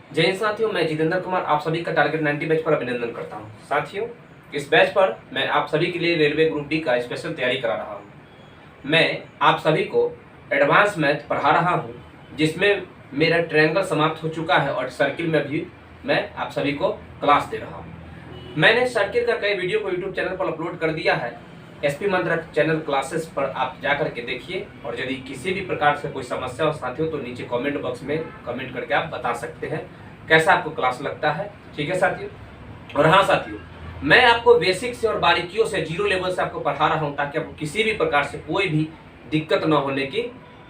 जय हिंद साथियों, मैं जितेंद्र कुमार आप सभी का टारगेट 90 बैच पर अभिनंदन करता हूं। साथियों, इस बैच पर मैं आप सभी के लिए रेलवे ग्रुप डी का स्पेशल तैयारी करा रहा हूं। मैं आप सभी को एडवांस मैथ पढ़ा रहा हूं, जिसमें मेरा ट्रायंगल समाप्त हो चुका है और सर्किल में भी मैं आप सभी को क्लास दे रहा हूं। मैंने सर्किल का कई वीडियो को यूट्यूब चैनल पर अपलोड कर दिया है। एसपी मंत्र चैनल क्लासेस पर आप जाकर के देखिए, और यदि किसी भी प्रकार से कोई समस्या हो साथियों तो नीचे कमेंट बॉक्स में कमेंट करके आप बता सकते हैं कैसा आपको क्लास लगता है। ठीक है साथियों। और हाँ साथियों, मैं आपको बेसिक से और बारीकियों से जीरो लेवल से आपको पढ़ा रहा हूँ, ताकि आपको किसी भी प्रकार से कोई भी दिक्कत न होने की,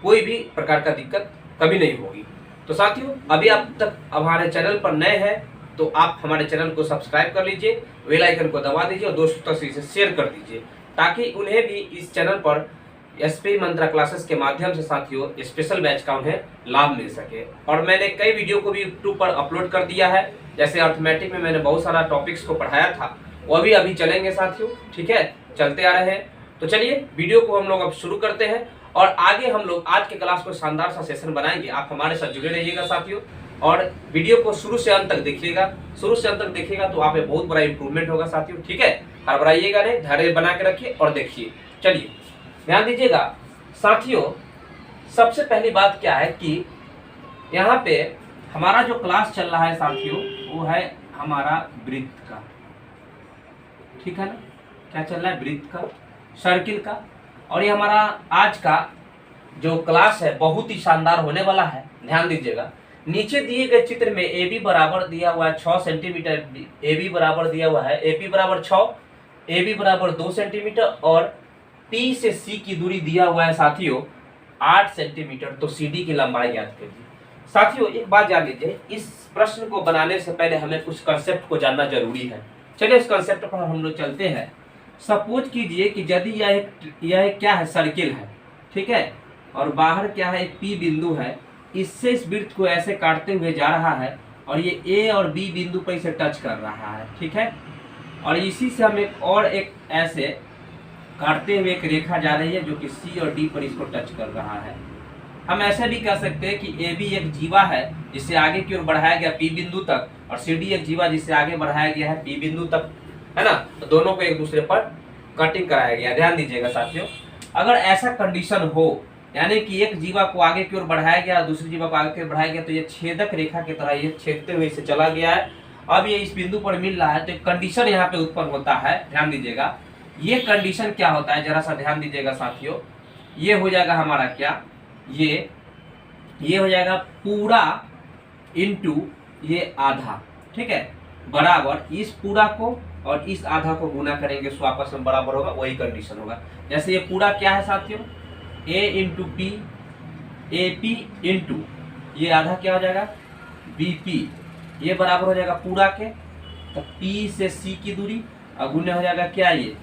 कोई भी प्रकार का दिक्कत कभी नहीं होगी। तो साथियों, अभी आप तक हमारे चैनल पर नए हैं तो आप हमारे चैनल को सब्सक्राइब कर लीजिए, बेल आइकन को दबा दीजिए और दोस्तों तक इसे शेयर कर दीजिए, ताकि उन्हें भी इस चैनल पर एसपी मंत्रा क्लासेस के माध्यम से साथियों स्पेशल बैच का उन्हें लाभ मिल सके। और मैंने कई वीडियो को भी यूट्यूब पर अपलोड कर दिया है, जैसे अर्थमेटिक में मैंने बहुत सारा टॉपिक्स को पढ़ाया था, वो भी अभी चलेंगे साथियों। ठीक है, चलते आ रहे हैं। तो चलिए वीडियो को हम लोग अब शुरू करते हैं, और आगे हम लोग आज के क्लास को शानदार सा सेशन बनाएंगे। आप हमारे साथ जुड़े रहिएगा साथियों, और वीडियो को शुरू से अंत तक देखिएगा। शुरू से अंत तक देखिएगा तो आप में बहुत बड़ा इंप्रूवमेंट होगा साथियों। ठीक है, घबराइएगा नहीं, धैर्य बना के रखिए और देखिए। चलिए ध्यान दीजिएगा साथियों, सबसे पहली बात क्या है कि यहाँ पे हमारा जो क्लास चल रहा है साथियों, वो है हमारा वृत्त का। ठीक है ना, क्या चल रहा है? वृत्त का, सर्किल का। और ये हमारा आज का जो क्लास है बहुत ही शानदार होने वाला है। ध्यान दीजिएगा, नीचे दिए गए चित्र में ए बी बराबर दिया हुआ है 6 सेंटीमीटर, ए बी बराबर दिया हुआ है ए पी बराबर 6, ए बी बराबर 2 सेंटीमीटर, और पी से सी की दूरी दिया हुआ है साथियों 8 सेंटीमीटर। तो सी डी की लंबाई ज्ञात कीजिए। साथियों एक बात जान लीजिए, इस प्रश्न को बनाने से पहले हमें कुछ कंसेप्ट को जानना जरूरी है। चलिए इस कंसेप्ट पर हम लोग चलते हैं। सपोज कीजिए कि यदि यह क्या है, सर्किल है। ठीक है, और बाहर क्या है, एक पी बिंदु है। इससे इस वृत्त को ऐसे काटते हुए जा रहा है, और ये ए और बी बिंदु पर इसे टच कर रहा है। ठीक है, और इसी से हम एक ऐसे काटते हुए एक रेखा जा रही है जो कि सी और डी पर इसको टच कर रहा है। हम ऐसे भी कह सकते हैं कि ए बी एक जीवा है जिसे आगे की ओर बढ़ाया गया पी बिंदु तक, और सी डी एक जीवा जिसे आगे बढ़ाया गया है पी बिंदु तक, है ना। तो दोनों को एक दूसरे पर कटिंग कराया गया। ध्यान दीजिएगा साथियों, अगर ऐसा कंडीशन हो, यानी कि एक जीवा को आगे की ओर बढ़ाया गया, दूसरी जीवा को आगे की ओर बढ़ाया गया, तो ये छेदक रेखा की तरह ये छेदते हुए इसे चला गया है। अब ये इस बिंदु पर मिल रहा है, तो एक कंडीशन यहाँ पे उत्पन्न होता है। ध्यान दीजिएगा, ये कंडीशन क्या होता है, जरा सा ध्यान दीजिएगा साथियों। ये हो जाएगा हमारा क्या, ये हो जाएगा पूरा इनटू ये आधा। ठीक है, बराबर इस पूरा को और इस आधा को गुना करेंगे सो आपस में बराबर होगा, वही कंडीशन होगा। जैसे ये पूरा क्या है साथियों, a into P, A P into ये आधा क्या हो जाएगा, बी पी, ये बराबर हो जाएगा पूरा के, तो P से C की दूरी और गुना हो जाएगा क्या, ये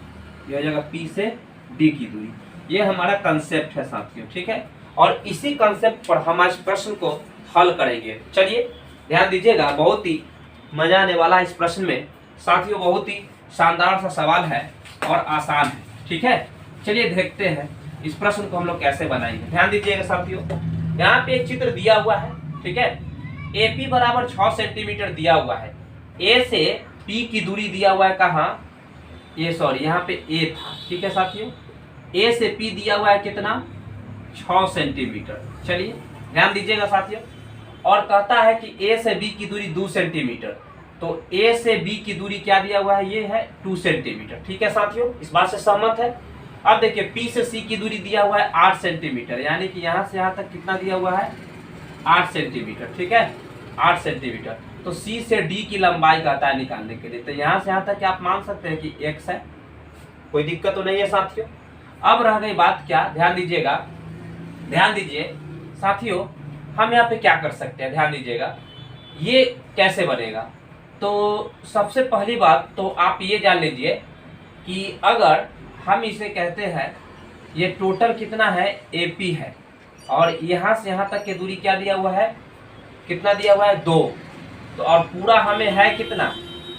हो जाएगा P से D की दूरी। ये हमारा कंसेप्ट है साथियों। ठीक है, और इसी कंसेप्ट पर हम आज प्रश्न को हल करेंगे। चलिए ध्यान दीजिएगा, बहुत ही मजा आने वाला है इस प्रश्न में साथियों। बहुत ही शानदार सा सवाल है और आसान है। ठीक है, चलिए देखते हैं इस प्रश्न को हम लोग कैसे बनाएंगे। ध्यान दीजिएगा साथियों, यहाँ पे एक चित्र दिया हुआ है। ठीक है, ए पी बराबर 6 सेंटीमीटर दिया हुआ है। ए से पी की दूरी दिया हुआ है कहाँ, ये सॉरी यहाँ पे ए था। ठीक है साथियों, ए से पी दिया हुआ है कितना, 6 सेंटीमीटर। चलिए ध्यान दीजिएगा साथियों, और कहता है कि ए से बी की दूरी 2 सेंटीमीटर। तो ए से बी की दूरी क्या दिया हुआ है, ये है 2 सेंटीमीटर। ठीक है साथियों, इस बात से सहमत है। अब देखिए पी से सी की दूरी दिया हुआ है 8 सेंटीमीटर, यानी कि यहाँ से यहाँ तक कितना दिया हुआ है, 8 सेंटीमीटर। ठीक है, 8 सेंटीमीटर। तो सी से डी की लंबाई कहता है निकालने के लिए, तो यहाँ से यहाँ तक आप मान सकते हैं कि x है, कोई दिक्कत तो नहीं है साथियों। अब रह गई बात क्या, ध्यान दीजिएगा, ध्यान दीजिए साथियों, हम यहाँ पे क्या कर सकते हैं, ध्यान दीजिएगा, ये कैसे बनेगा। तो सबसे पहली बात तो आप ये जान लीजिए कि अगर हम इसे कहते हैं, ये टोटल कितना है, AP है, और यहाँ से यहाँ तक की दूरी क्या दिया हुआ है, कितना दिया हुआ है, 2। तो और पूरा हमें है कितना,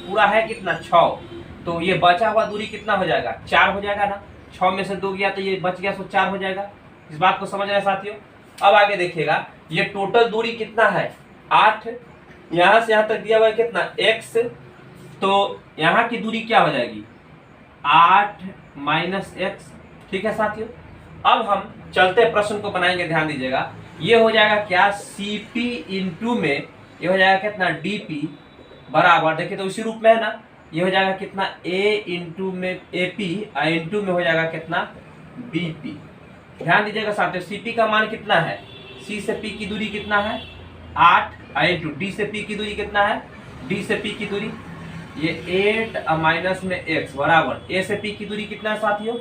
पूरा है कितना, 6। तो ये बचा हुआ दूरी कितना हो जाएगा, 4 हो जाएगा ना। 6 में से 2 गया तो ये बच गया, सो 4 हो जाएगा। इस बात को समझ रहे हैं साथियों। अब आगे देखिएगा, ये टोटल दूरी कितना है, 8 यहां से यहां तक दिया हुआ है कितना x, तो यहां की दूरी क्या हो जाएगी 8 माइनस एक्स। ठीक है साथियों, अब हम चलते प्रश्न को बनाएंगे, ध्यान दीजिएगा। ये हो जाएगा क्या Cp इंटू में ये हो जाएगा कितना dP बराबर, देखिए तो उसी रूप में है ना, ये हो जाएगा कितना A इंटू में AP इंटू में हो जाएगा कितना BP। ध्यान दीजिएगा साथियों, Cp का मान कितना है, C से P की दूरी कितना है 8 इंटू D से P की दूरी कितना है, D से P की दूरी ये 8 माइनस में x बराबर A से P की दूरी कितना है साथियों,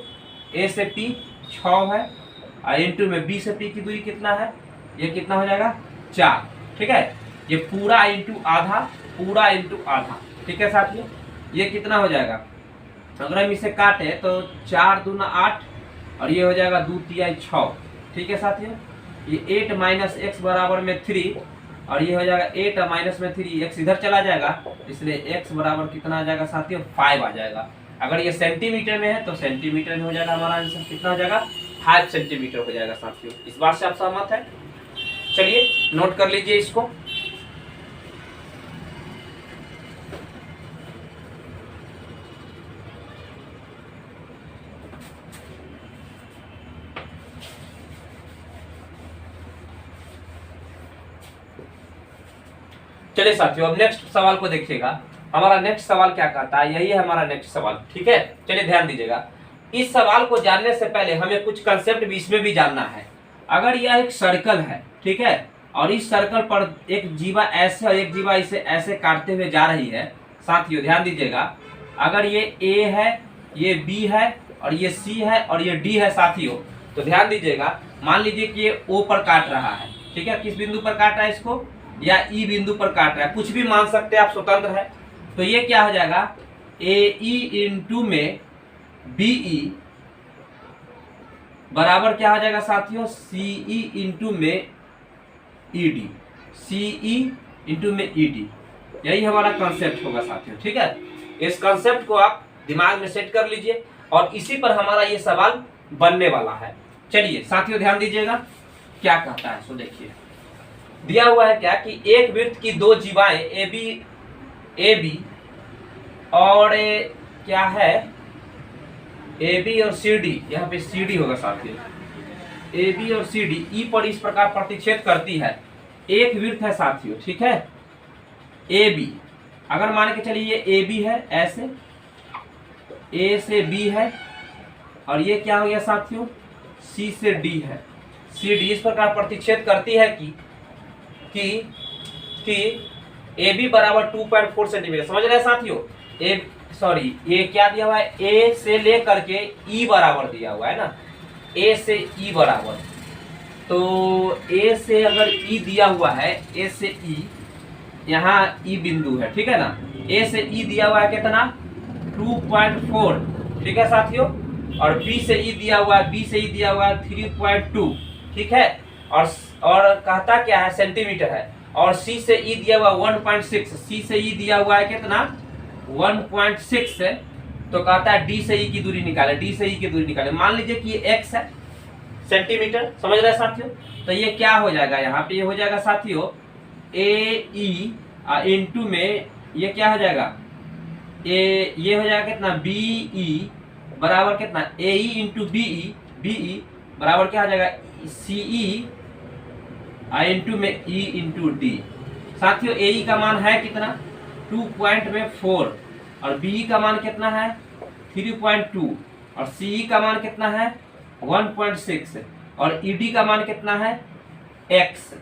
A से P 6 है इंटू में B से P की दूरी कितना है, ये कितना हो जाएगा 4। ठीक है, ये पूरा इंटू आधा, पूरा इंटू आधा। ठीक है साथियों, ये कितना हो जाएगा, अगर हम इसे काटे तो 4 दूना 8 और ये हो जाएगा 2 तिहाई 6। ठीक है साथियों, ये 8 माइनस एक्स बराबर में 3 और ये हो जाएगा 8 माइनस में 3, एक्स इधर चला जाएगा, इसलिए एक्स बराबर कितना आ जाएगा साथियों 5 आ जाएगा। अगर ये सेंटीमीटर में है तो सेंटीमीटर में हो जाएगा, हमारा आंसर कितना हो जाएगा 5 सेंटीमीटर हो जाएगा साथियों। इस बात से आप सहमत है? चलिए नोट कर लीजिए इसको। चलिए साथियों, अब नेक्स्ट सवाल को देखिएगा। हमारा नेक्स्ट सवाल क्या कहता है, यही है हमारा नेक्स्ट सवाल। ठीक है, चलिए ध्यान दीजिएगा। इस सवाल को जानने से पहले हमें कुछ कंसेप्ट भी इसमें भी जानना है। अगर यह एक सर्कल है, ठीक है, और इस सर्कल पर एक जीवा ऐसे और एक जीवा इसे ऐसे काटते हुए जा रही है साथियों, ध्यान दीजिएगा। अगर ये A है, ये B है और ये C है और ये D है साथियों, तो ध्यान दीजिएगा, मान लीजिए कि ये O पर काट रहा है। ठीक है, किस बिंदु पर काट रहा है इसको, या E बिंदु पर काट रहा है, कुछ भी मान सकते हैं आप, स्वतंत्र है। तो ये क्या हो जाएगा AE इंटू में BE बराबर क्या हो जाएगा साथियों CE इंटू में ED, CE इंटू में ED। यही हमारा कंसेप्ट होगा साथियों। ठीक है, इस कंसेप्ट को आप दिमाग में सेट कर लीजिए और इसी पर हमारा ये सवाल बनने वाला है। चलिए साथियों ध्यान दीजिएगा क्या कहता है, सो देखिए दिया हुआ है क्या कि एक वृत्त की दो जीवाएं ए बी और क्या है ए बी और सी डी, यहाँ पे सी डी होगा साथियों, ए बी और सी डी ई पर इस प्रकार प्रतिच्छेद करती है। एक वृत्त है साथियों, ठीक है, ए बी, अगर मान के चलिए ये ए बी है, ऐसे ए से बी है और ये क्या हो गया साथियों सी से डी है, सी डी इस प्रकार प्रतिच्छेद करती है कि ए बी बराबर 2.4 सेंटीमीटर। समझ रहे हैं साथियों, ये क्या दिया हुआ है, ए से लेकर के ई बराबर दिया हुआ है ना, ए से ई बराबर, तो ए से अगर ई दिया हुआ है, ए से ई, यहाँ ई बिंदु है, ठीक है ना, ए से ई दिया हुआ है कितना 2.4, ठीक है साथियों, और बी से ई दिया हुआ है, बी से ई दिया हुआ है 3.2, ठीक है, और कहता क्या है सेंटीमीटर है, और सी से ई दिया हुआ 1.6, सी से ई दिया हुआ है कितना 1.6 है, तो कहता है डी से ई की दूरी निकाले, डी से ई की दूरी निकाले। मान लीजिए कि ये एक्स है सेंटीमीटर, समझ रहे हैं साथियों, तो ये क्या हो जाएगा, यहाँ पे ये हो जाएगा साथियों ए ई इंटू में ये क्या हो जाएगा ये हो जाएगा कितना बी ई बराबर कितना ए ई इंटू बी ई बराबर क्या हो जाएगा सी ई इंटू में ई इंटू डी। साथियों ए ई का मान है कितना 2.4 और बी का मान कितना है 3.2 और सी का मान कितना है 1.6 और ईडी का मान कितना है x।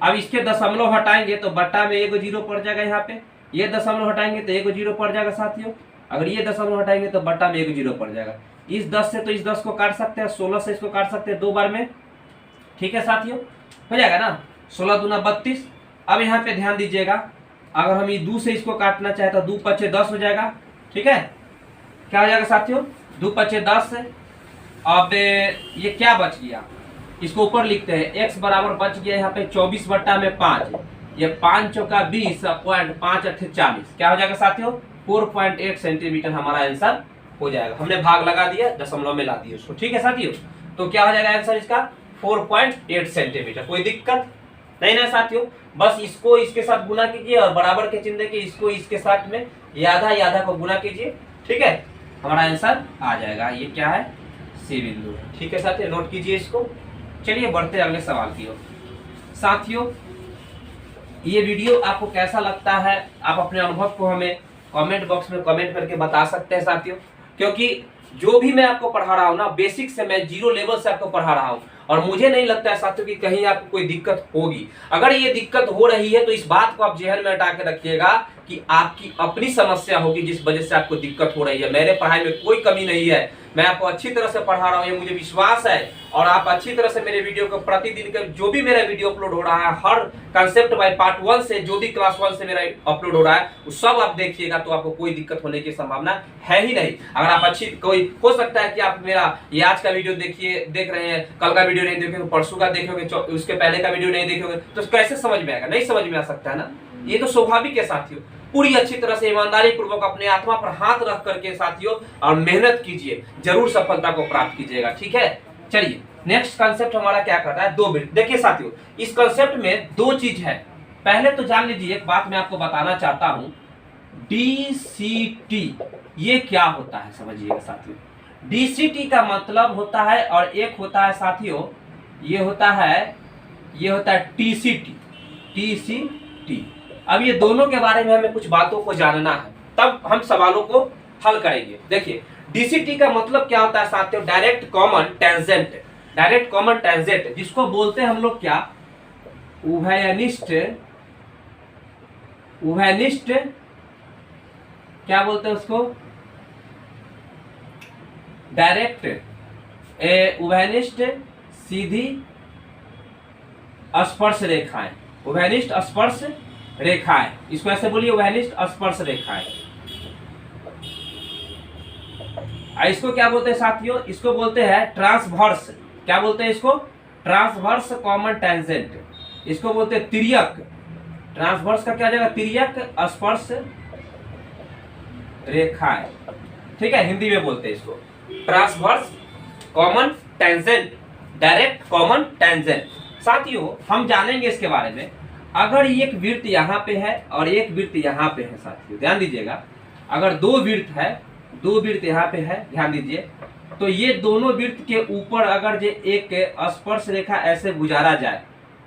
अब इसके दशमलव हटाएंगे तो बट्टा में एक जीरो पड़ जाएगा, यहाँ पे ये दशमलव हटाएंगे तो एक जीरो पड़ जाएगा साथियों, अगर ये दशमलव हटाएंगे तो बट्टा में एक जीरो पड़ जाएगा। इस 10 से तो इस 10 को काट सकते हैं, 16 से इसको काट सकते हैं दो बार में, ठीक है साथियों, हो जाएगा ना 16 दूना 32। अब यहाँ पे ध्यान दीजिएगा, अगर हम ये 2 से इसको काटना चाहे तो 2 पचे 10 हो जाएगा, ठीक है, क्या हो जाएगा साथियों 2 पचे 10। अब ये क्या बच गया, इसको ऊपर लिखते हैं, x बराबर बच गया यहाँ पे 24 बट्टा में 5, ये 5 चौका 20 पॉइंट 5 अट्ठे 40, क्या हो जाएगा साथियों 4.8 सेंटीमीटर हमारा आंसर हो जाएगा। हमने भाग लगा दिया, दशमलव में ला दिया उसको, ठीक है साथियों, तो क्या हो जाएगा आंसर इसका 4.8 सेंटीमीटर। कोई दिक्कत? नहीं ना साथियों, बस इसको इसके साथ गुना कीजिए और बराबर के चिन्ह देके इसको इसके साथ में ये आधा को गुना कीजिए, ठीक है, हमारा आंसर आ जाएगा। ये क्या है, सी बिंदु है। ठीक है साथियों, नोट कीजिए इसको। चलिए बढ़ते अगले सवाल की ओर। साथियों ये वीडियो आपको कैसा लगता है, आप अपने अनुभव को हमें कमेंट बॉक्स में कमेंट करके बता सकते हैं साथियों, क्योंकि जो भी मैं आपको पढ़ा रहा हूँ ना, बेसिक से मैं 0 लेवल से आपको पढ़ा रहा हूँ और मुझे नहीं लगता है साथियों कि कहीं आपको कोई दिक्कत होगी। अगर ये दिक्कत हो रही है तो इस बात को आप जहन में हटा के रखिएगा कि आपकी अपनी समस्या होगी जिस वजह से आपको दिक्कत हो रही है। मेरे पढ़ाई में कोई कमी नहीं है, मैं आपको अच्छी तरह से पढ़ा रहा हूँ, ये मुझे विश्वास है। और आप अच्छी तरह से मेरे वीडियो को प्रतिदिन का जो भी मेरा वीडियो अपलोड हो रहा है, हर कंसेप्ट बाय पार्ट 1 से जो भी क्लास 1 से मेरा अपलोड हो रहा है वो सब आप देखिएगा, तो आपको कोई दिक्कत होने की संभावना है ही नहीं। अगर आप अच्छी कोई हो सकता है कि आप मेरा ये आज का वीडियो देख रहे हैं, कल का वीडियो नहीं देखोगे, परसों का देखोगे, उसके पहले का वीडियो नहीं देखोगे, तो कैसे समझ में आएगा? नहीं समझ में आ सकता है ना, ये तो स्वाभाविक है साथियों। पूरी अच्छी तरह से ईमानदारी पूर्वक अपने आत्मा पर हाथ रख करके साथियों और मेहनत कीजिए, जरूर सफलता को प्राप्त कीजिएगा। ठीक है, चलिए नेक्स्ट कंसेप्ट हमारा क्या करता है, 2 वृत्त। देखिए साथियों इस कंसेप्ट में 2 चीज है। पहले तो जान लीजिए, एक बात मैं आपको बताना चाहता हूं, डीसीटी ये क्या होता है समझिएगा साथियों। डीसीटी का मतलब होता है, और एक होता है साथियों ये होता है टीसीटी। टीसीटी, अब ये दोनों के बारे में हमें कुछ बातों को जानना है, तब हम सवालों को हल करेंगे। देखिए डीसीटी का मतलब क्या होता है साथियों, direct common tangent. Direct common tangent जिसको बोलते हैं हम लोग क्या, उभयनिष्ठ क्या बोलते हैं उसको, डायरेक्ट उभयनिष्ठ सीधी स्पर्श रेखाएं। उभयनिष्ठ स्पर्श रेखाएं, इसको ऐसे बोलिए, उभयनिष्ठ स्पर्श रेखाएं। इसको क्या बोलते हैं साथियों, इसको बोलते हैं ट्रांसवर्स। क्या बोलते हैं इसको, ट्रांसवर्स कॉमन टेंजेंट। इसको बोलते हैं तिर्यक। ट्रांसवर्स का क्या जाएगा, तिर्यक स्पर्श रेखाएं। ठीक है, हिंदी में बोलते हैं इसको transverse common tangent, direct common tangent. साथियों हम जानेंगे इसके बारे में। अगर एक वृत्त यहाँ पे है और एक वृत्त यहाँ पे है साथियों, ध्यान दीजिएगा, अगर 2 वृत्त है, 2 वृत्त यहाँ पे है, ध्यान दीजिए, तो ये दोनों वृत्त के ऊपर अगर जो एक स्पर्श रेखा ऐसे गुजारा जाए,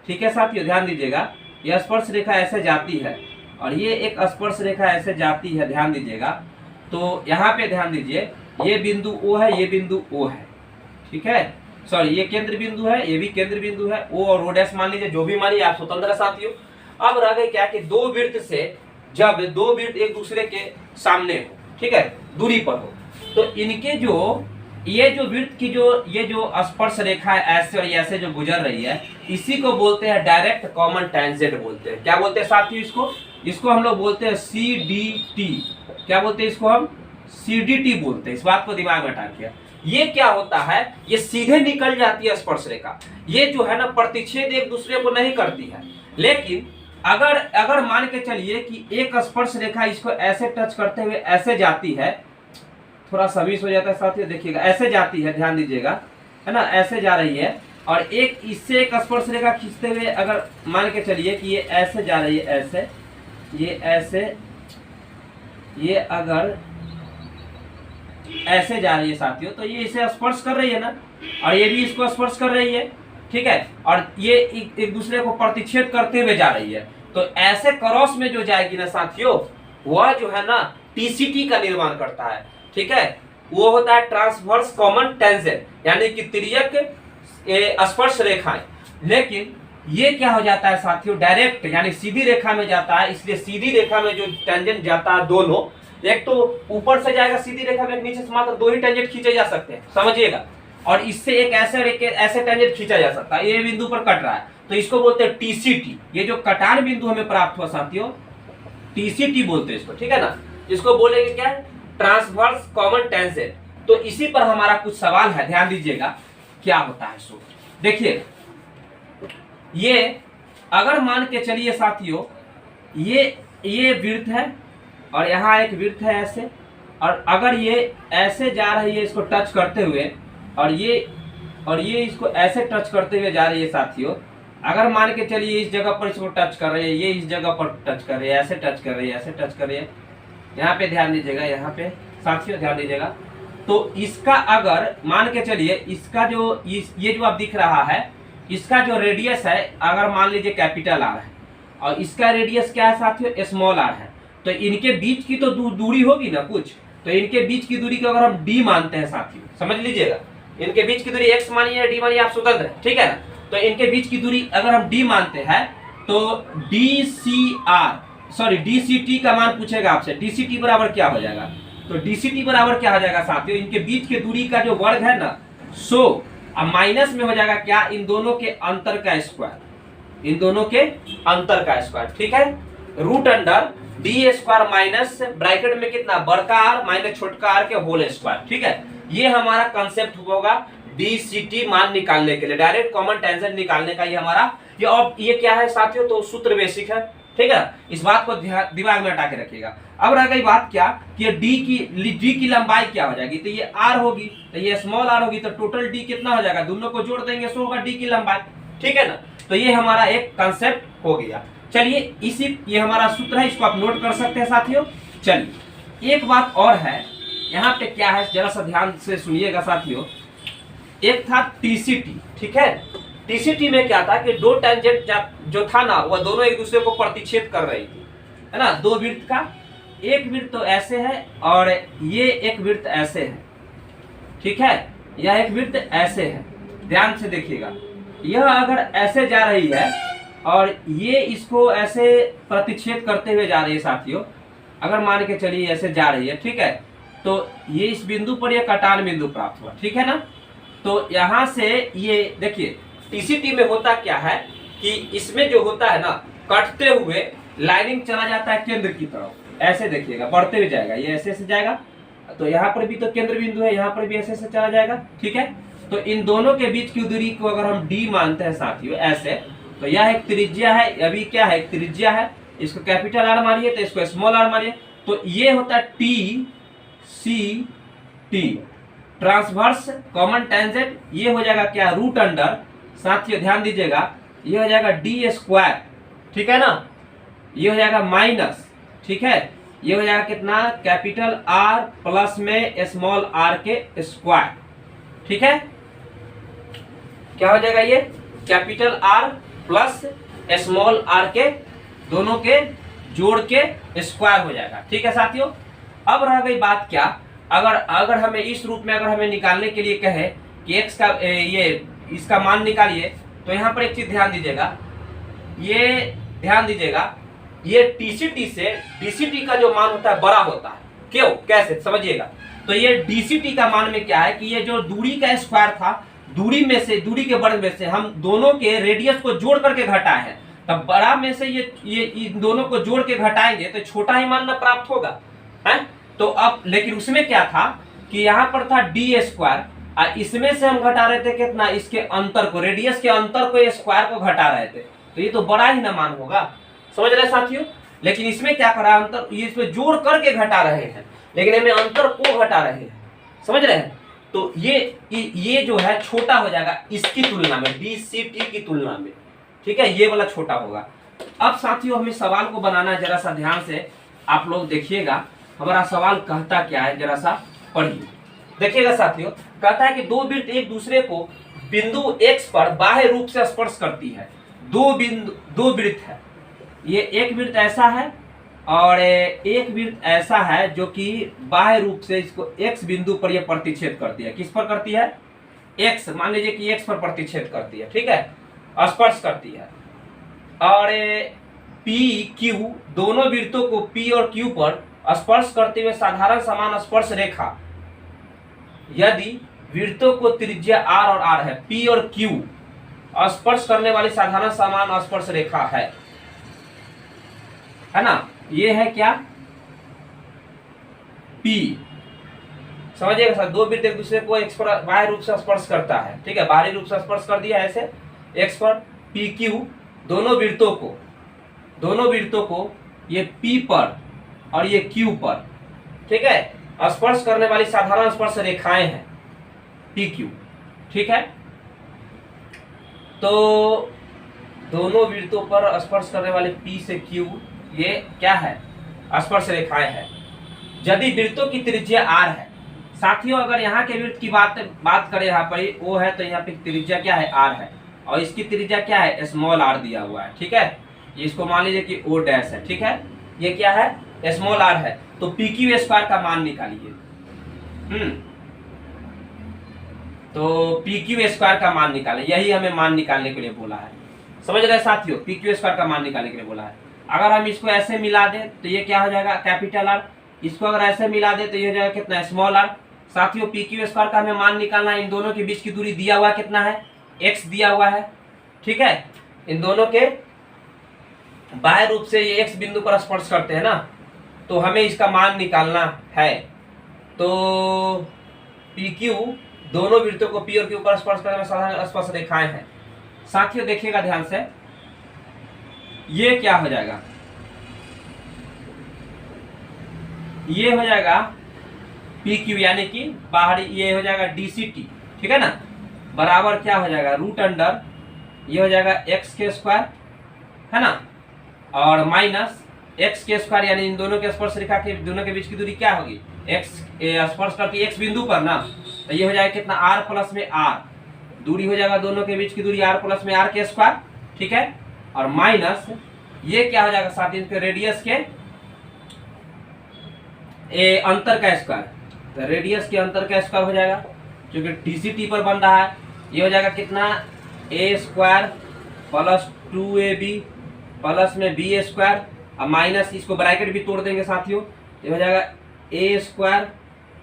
ठीक है साथियों ध्यान दीजिएगा, यह स्पर्श रेखा ऐसे जाती है और ये एक स्पर्श रेखा ऐसे जाती है, ध्यान दीजिएगा, तो यहाँ पे ध्यान दीजिए, ये बिंदु O है, ये बिंदु O है, ठीक है, सॉरी ये केंद्र बिंदु है, ये भी केंद्र बिंदु है, O और O' मान लीजिए, जो भी मानिए आप स्वतंत्र है साथियों। अब रह गई क्या कि 2 वृत्त से जब 2 वृत्त एक दूसरे के सामने हो, ठीक है, दूरी पर हो, तो इनके जो ये जो वृत्त की ये जो स्पर्श रेखा है ऐसे और ऐसे जो गुजर रही है, इसी को बोलते हैं डायरेक्ट कॉमन टेंजेंट बोलते हैं। क्या बोलते हैं साथियों इसको हम लोग बोलते हैं CDT। क्या बोलते हैं इसको हम, CDT बोलते हैं। इस बात को दिमाग में रखिए। ये क्या होता है, ये सीधे निकल जाती है स्पर्श रेखा, ये जो है ना प्रतिच्छेद एक दूसरे को नहीं करती है। लेकिन अगर मान के चलिए कि एक स्पर्श रेखा इसको ऐसे टच करते हुए ऐसे जाती है, थोड़ा समीस हो जाता है साथियों, देखिएगा ऐसे जाती है, ध्यान दीजिएगा, है ना, ऐसे जा रही है, और एक इससे एक स्पर्श रेखा खींचते हुए अगर मान के चलिए कि ये ऐसे जा रही है, ऐसे, ये ऐसे, ये अगर ऐसे जा रही है साथियों, तो ये इसे स्पर्श कर रही है ना, और ये भी इसको स्पर्श कर रही है, ठीक है, और ये एक दूसरे को प्रतिच्छेद करते हुए जा रही है। तो ऐसे क्रॉस में जो जाएगी ना साथियों, वह जो है ना टीसीटी का निर्माण करता है, ठीक है, वो होता है ट्रांसवर्स कॉमन टेंजेंट, यानी कि तिर्यक स्पर्श रेखाएं। लेकिन ये क्या हो जाता है साथियों, डायरेक्ट यानी सीधी रेखा में जाता है, इसलिए सीधी रेखा में जो टेंजेंट जाता है दोनों, एक तो ऊपर से जाएगा सीधी रेखा में, नीचे से मात्र 2 ही टेंजेंट खींचे जा सकते हैं, समझिएगा, और इससे एक ऐसे टेंजेंट खींचा जा सकता है, ये बिंदु पर कट रहा है, तो इसको बोलते हैं टीसीटी। ये जो कटान बिंदु हमें प्राप्त हुआ साथियों, टीसीटी बोलते हैं इसको, ठीक है ना, इसको बोलेंगे क्या, ट्रांसवर्स कॉमन टेंजेंट। तो इसी पर हमारा कुछ सवाल है, ध्यान दीजिएगा क्या होता है। सो देखिए, ये अगर मान के चलिए साथियों, ये वृत्त है और यहाँ एक वृत्त है ऐसे, और अगर ये ऐसे जा रही है इसको टच करते हुए, और ये इसको ऐसे टच करते हुए जा रही है साथियों, अगर मान के चलिए इस जगह पर इसको टच कर रहे हैं, ये इस जगह पर टच कर रहे हैं, ऐसे टच कर रहे हैं, ऐसे टच कर रहे हैं, यहाँ पे ध्यान दीजिएगा, यहाँ पे साथियों ध्यान दीजिएगा। तो इसका अगर मान के चलिए इसका जो ये जो आप दिख रहा है, इसका जो रेडियस है अगर मान लीजिए कैपिटल आर है और इसका रेडियस क्या है साथियों, स्मॉल आर है, तो इनके बीच की तो दूरी होगी ना कुछ, तो इनके बीच की दूरी को अगर हम डी मानते हैं साथियों, समझ लीजिएगा, इनके बीच की दूरी एक्स मानिए या डी मानिए, आप स्वतंत्र है, ठीक है ना। तो इनके बीच की दूरी अगर हम डी मानते हैं तो DCT का मान पूछेगा आपसे, DCT बराबर क्या हो जाएगा, तो DCT बराबर क्या हो जाएगा साथियों, इनके बीच की दूरी का जो वर्ग है ना, सो अब माइनस में हो जाएगा क्या, इन दोनों के अंतर का स्क्वायर, इन दोनों के अंतर का स्क्वायर, ठीक है। Root under D square minus bracket में कितना, बड़का आर माइनस छोटका आर के होल स्क्वायर, ठीक है। ये हमारा कंसेप्ट होगा DCT मान निकालने के लिए, डायरेक्ट कॉमन टेंजेंट निकालने का ये हमारा ये। और ये क्या है साथियों, तो सूत्र बेसिक है, ठीक है। इस बात को दिमाग में हटा के रखिएगा। अब रह गई बात क्या कि डी की लंबाई क्या हो जाएगी, तो ये आर होगी, तो ये स्मॉल आर होगी, तो टोटल डी कितना हो जाएगा, दोनों को जोड़ देंगे सो होगा डी की लंबाई, ठीक है ना। तो ये हमारा एक कंसेप्ट हो गया। चलिए ये हमारा सूत्र है, इसको आप नोट कर सकते हैं साथियों। चलिए एक बात और है, यहाँ पे क्या है जरा सा ध्यान से सुनिएगा साथियों। एक था TCT, ठीक है। TCT में क्या था कि दो टेंजेंट जो था ना, वह दोनों एक दूसरे को प्रतिच्छेद कर रही थी, है ना। दो वृत्त का, एक वृत्त तो ऐसे है और ये एक वृत्त ऐसे है, ठीक है, यह एक वृत्त ऐसे है, ध्यान से देखिएगा। यह अगर ऐसे जा रही है और ये इसको ऐसे प्रतिच्छेद करते हुए जा रही है साथियों, अगर मान के चलिए ऐसे जा रही है, ठीक है, तो ये इस बिंदु पर ये कटान बिंदु प्राप्त हुआ, ठीक है ना। तो यहाँ से ये देखिए TCT में होता क्या है कि इसमें जो होता है ना, कटते हुए लाइनिंग चला जाता है केंद्र की तरफ, ऐसे देखिएगा बढ़ते हुए जाएगा, ये ऐसे ऐसे जाएगा, तो यहाँ पर भी तो केंद्र बिंदु है, यहाँ पर भी ऐसे ऐसे चला जाएगा, ठीक है। तो इन दोनों के बीच की दूरी को अगर हम D मानते हैं साथियों ऐसे, तो यह एक त्रिज्या है, अभी क्या है, एक त्रिज्या है, इसको कैपिटल आर मानिए तो इसको स्मॉल आर मानिए, तो ये होता है TCT, ट्रांसवर्स कॉमन टेंजेंट। ये हो जाएगा क्या, रूट अंडर, साथियों ध्यान दीजिएगा, ये हो जाएगा D स्क्वायर, ठीक है ना, ये हो जाएगा माइनस, ठीक है, ये हो जाएगा कितना, कैपिटल आर प्लस में स्मॉल आर के स्क्वायर, ठीक है। क्या हो जाएगा, ये capital R plus small R के दोनों के जोड़ के स्क्वायर हो जाएगा, ठीक है साथियों। अब रह गई बात क्या, अगर हमें इस रूप में अगर हमें निकालने के लिए कहे कि x का ये इसका मान निकालिए, तो यहाँ पर एक चीज ध्यान दीजिएगा, ये ध्यान दीजिएगा, ये TCT से DCT का जो मान होता है बड़ा होता है, क्यों, कैसे समझिएगा। तो ये DCT का मान में क्या है कि ये जो दूरी का स्क्वायर था, दूरी में से, दूरी के वर्ग में से हम दोनों के रेडियस को जोड़ करके घटाए हैं, तब बड़ा में से ये इन दोनों को जोड़ के घटाएंगे तो छोटा ही मान ना प्राप्त होगा, है। तो अब लेकिन उसमें क्या था कि यहाँ पर था D स्क्वायर, इसमें से हम घटा रहे थे कितना, इसके अंतर को, रेडियस के अंतर को, स्क्वायर को घटा रहे थे, तो ये तो बड़ा ही ना मान होगा, समझ रहे साथियों। लेकिन इसमें क्या करा, अंतर ये इसमें जोड़ करके घटा रहे हैं, लेकिन इसमें अंतर को घटा रहे हैं, समझ रहे हैं। तो ये जो है छोटा हो जाएगा इसकी तुलना में, DCT की तुलना में, ठीक है, ये वाला छोटा होगा। अब साथियों हमें सवाल को बनाना है, जरा सा ध्यान से आप लोग देखिएगा, हमारा सवाल कहता क्या है, जरा सा पढ़िए, देखिएगा साथियों। कहता है कि दो वृत्त एक दूसरे को बिंदु X पर बाह्य रूप से स्पर्श करती है। दो वृत्त है, ये एक वृत्त ऐसा है और एक वृत्त ऐसा है जो कि बाह्य रूप से इसको X बिंदु पर ये प्रतिच्छेद करती है। किस पर करती है, X, मान लीजिए कि X पर प्रतिच्छेद करती है, ठीक है, स्पर्श करती है। और PQ, दोनों वृत्तों को P और Q पर स्पर्श करते हुए साधारण समान स्पर्श रेखा, यदि वृत्तों को त्रिज्या R और R है, P और Q स्पर्श करने वाली साधारण समान स्पर्श रेखा है ना, ये है क्या, P, समझिएगा सर। दो वृत्त एक दूसरे को X पर बाह्य रूप से स्पर्श करता है, ठीक है, बाहरी रूप से स्पर्श कर दिया ऐसे X पर, PQ, दोनों वृत्तों को ये P पर और ये Q पर, ठीक है, स्पर्श करने वाली साधारण स्पर्श रेखाएं हैं PQ, ठीक है। तो दोनों वृत्तों पर स्पर्श करने वाले P से Q ये क्या है, स्पर्श रेखाएं हैं। यदि वृत्तों की त्रिज्या r है, साथियों अगर यहाँ के वृत्त की बात करें, यहाँ पर O है तो यहाँ पे त्रिज्या क्या है, r है, और इसकी त्रिज्या क्या है, स्मॉल r दिया हुआ है। ठीक है, इसको मान लीजिए कि O डैश है। ठीक है, ये क्या है, स्मॉल r है। तो PQ स्क्वायर का मान निकालिए। तो PQ स्क्वायर का मान निकाले, यही हमें मान निकालने के लिए बोला है। समझ रहे साथियों, PQ स्क्वायर का मान निकालने के लिए बोला है। अगर हम इसको ऐसे मिला दें तो ये क्या हो जाएगा, कैपिटल R। इसको अगर ऐसे मिला दे तो ये हो जाएगा कितना, स्मॉल r। साथियों PQ स्क्वायर का हमें मान निकालना है। इन दोनों के बीच की दूरी दिया हुआ कितना है, x दिया हुआ है। ठीक है, इन दोनों के बाह्य रूप से ये x बिंदु पर स्पर्श करते हैं ना, तो हमें इसका मान निकालना है। तो PQ दोनों वृत्तों को P और Q पर स्पर्श करने में साधारण स्पर्श रेखाएं हैं। साथियों देखिएगा ध्यान से, ये क्या हो जाएगा, ये हो जाएगा PQ यानी कि बाहरी, ये हो जाएगा DCT। ठीक है ना, बराबर क्या हो जाएगा, रूट अंडर ये हो जाएगा x के स्क्वायर, है ना, और माइनस x के स्क्वायर, यानी इन दोनों के स्पर्श रेखा के दोनों के बीच की दूरी क्या होगी, x स्पर्श करती x बिंदु पर ना, तो ये हो जाएगा कितना, r प्लस में r, दूरी हो जाएगा दोनों के बीच की दूरी r प्लस में r के स्क्वायर। ठीक है, और माइनस ये क्या हो जाएगा साथ ही इनके रेडियस के अंतर का स्क्वायर, तो रेडियस के अंतर का स्क्वायर हो जाएगा, क्योंकि DCT पर बन रहा है। ये हो जाएगा कितना, a square plus 2ab plus में b स्क्वायर, अब माइनस इसको ब्रैकेट भी तोड़ देंगे साथियों, ये हो जाएगा a स्क्वायर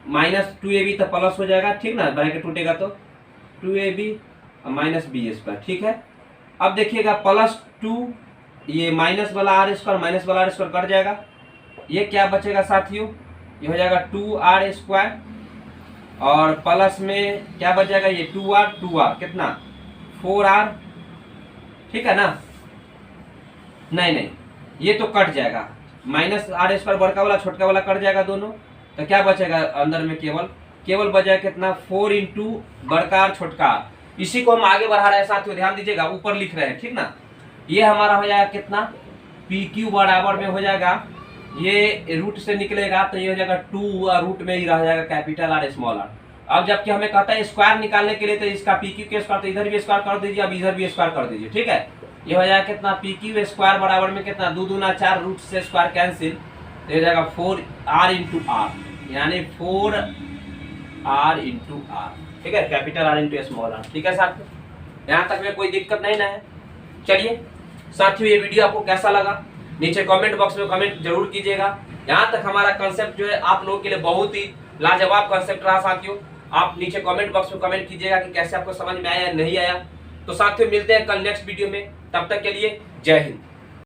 माइनस 2ab तो प्लस हो जाएगा। ठीक ना, ब्रैकेट टूटेगा तो 2ab और माइनस b स्क्वायर। ठीक है, अब देखिएगा प्लस 2, ये माइनस वाला r स्क्वायर कट जाएगा, ये क्या बचेगा साथियों, ये हो जाएगा 2r स्क्वायर, और प्लस में क्या बच जाएगा, ये 2r कितना, 4r। ठीक है ना, नहीं ये तो कट जाएगा, माइनस r स्क्वायर बड़का वाला छोटका वाला कट जाएगा दोनों, तो क्या बचेगा अंदर में, केवल बचा कितना, 4 इंटू बड़का r छोटका r। इसी को हम आगे बढ़ा रहे हैं साथियों, ध्यान दीजिएगा, ऊपर लिख रहे हैं। ठीक ना, ये हमारा हो जाएगा कितना, PQ बराबर में हो जाएगा, ये रूट से निकलेगा तो ये हो जाएगा 2 और रूट में ही रह जाएगा कैपिटल R स्मॉल r। अब जबकि हमें कहता है स्क्वायर निकालने के लिए, तो इसका PQ के स्क्वायर, तो इधर भी स्क्वायर कर दीजिए, अब इधर भी स्क्वायर कर दीजिए। ठीक है, ये हो जाएगा कितना, PQ स्क्वायर बराबर में कितना, 2 दूना 4, रूट से स्क्वायर कैंसिल, तो हो जाएगा 4r इंटू r, यानी 4r इंटू r। ठीक है, capital R into small r। ठीक है साथियों, यहाँ तक में कोई दिक्कत नहीं ना है। चलिए साथियों, ये वीडियो आपको कैसा लगा, नीचे कमेंट बॉक्स में कमेंट जरूर कीजिएगा। यहाँ तक हमारा कंसेप्ट जो है आप लोगों के लिए बहुत ही लाजवाब कंसेप्ट रहा साथियों। आप नीचे कमेंट बॉक्स में कमेंट कीजिएगा कि कैसे आपको समझ में आया या नहीं आया। तो साथियों मिलते हैं कल नेक्स्ट वीडियो में, तब तक के लिए जय हिंद।